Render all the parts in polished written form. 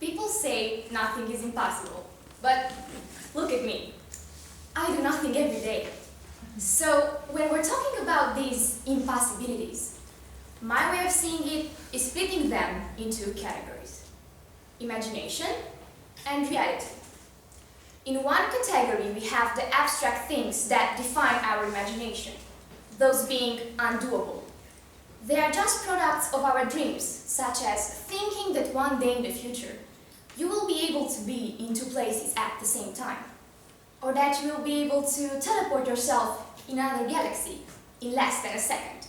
People say nothing is impossible, but look at me. I do nothing every day. So when we're talking about these impossibilities, my way of seeing it is splitting them into categories: imagination and reality. In one category, we have the abstract things that define our imagination, those being undoable. They are just products of our dreams, such as thinking that one day in the future you will be able to be in two places at the same time, or that you will be able to teleport yourself in another galaxy in less than a second.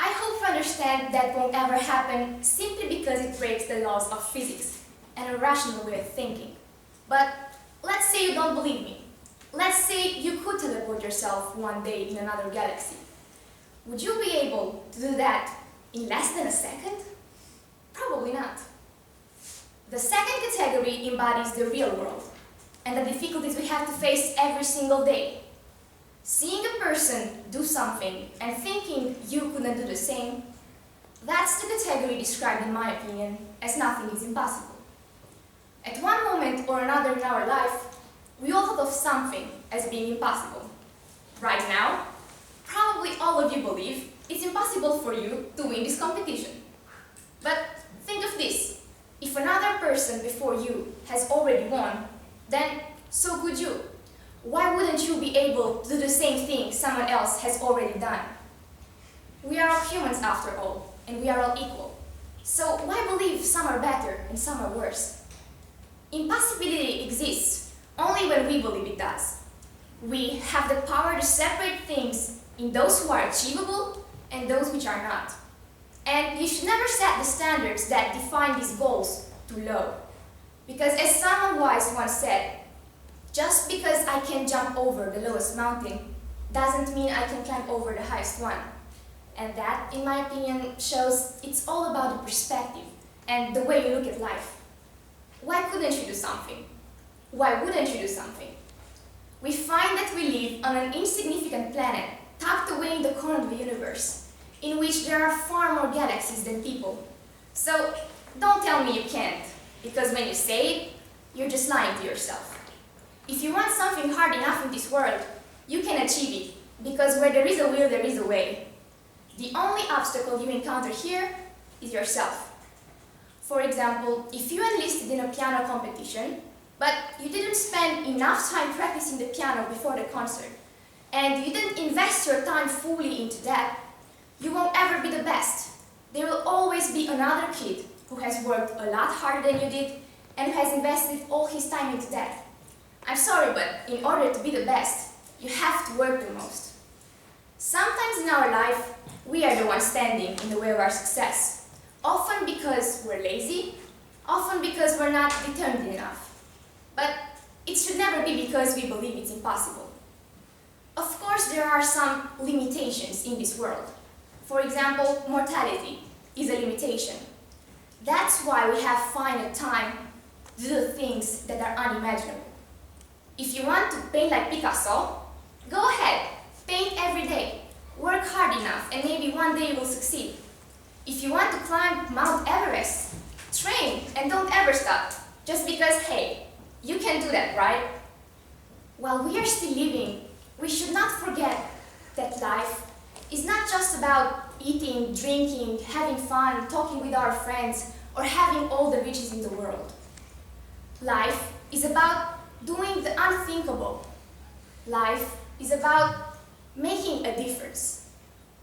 I hope you understand that won't ever happen simply because it breaks the laws of physics and a rational way of thinking. But let's say you don't believe me. Let's say you could teleport yourself one day in another galaxy. Would you be able to do that in less than a second? Probably not. The second category embodies the real world and the difficulties we have to face every single day. Seeing a person do something and thinking you couldn't do the same, that's the category described, in my opinion, as nothing is impossible. At one moment or another in our life, we all thought of something as being impossible. Right now, probably all of you believe it's impossible for you to win this competition. But think of this. If another person before you has already won, then so could you. Why wouldn't you be able to do the same thing someone else has already done? We are all humans after all, and we are all equal. So why believe some are better and some are worse? Impossibility exists only when we believe it does. We have the power to separate things in those who are achievable and those which are not. And you should never set the standards that define these goals too low. Because as someone wise once said, just because I can jump over the lowest mountain doesn't mean I can climb over the highest one. And that, in my opinion, shows it's all about the perspective and the way you look at life. Why couldn't you do something? Why wouldn't you do something? We find that we live on an insignificant planet tucked away in the corner of the universe, in which there are far more galaxies than people. So don't tell me you can't, because when you say it, you're just lying to yourself. If you want something hard enough in this world, you can achieve it, because where there is a will, there is a way. The only obstacle you encounter here is yourself. For example, if you enlisted in a piano competition, but you didn't spend enough time practicing the piano before the concert, and you didn't invest your time fully into that, you won't ever be the best. There will always be another kid who has worked a lot harder than you did and who has invested all his time into that. I'm sorry, but in order to be the best, you have to work the most. Sometimes in our life, we are the ones standing in the way of our success. Often because we're lazy, often because we're not determined enough. But it should never be because we believe it's impossible. Of course, there are some limitations in this world. For example, mortality is a limitation. That's why we have finite time to do things that are unimaginable. If you want to paint like Picasso, go ahead, paint every day. Work hard enough and maybe one day you will succeed. If you want to climb Mount Everest, train and don't ever stop, just because, hey, you can do that, right? While we are still living, we should not forget that life is not just about eating, drinking, having fun, talking with our friends, or having all the riches in the world. Life is about doing the unthinkable. Life is about making a difference.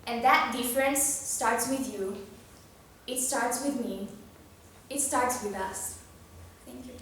And that difference starts with you. It starts with me. It starts with us. Thank you.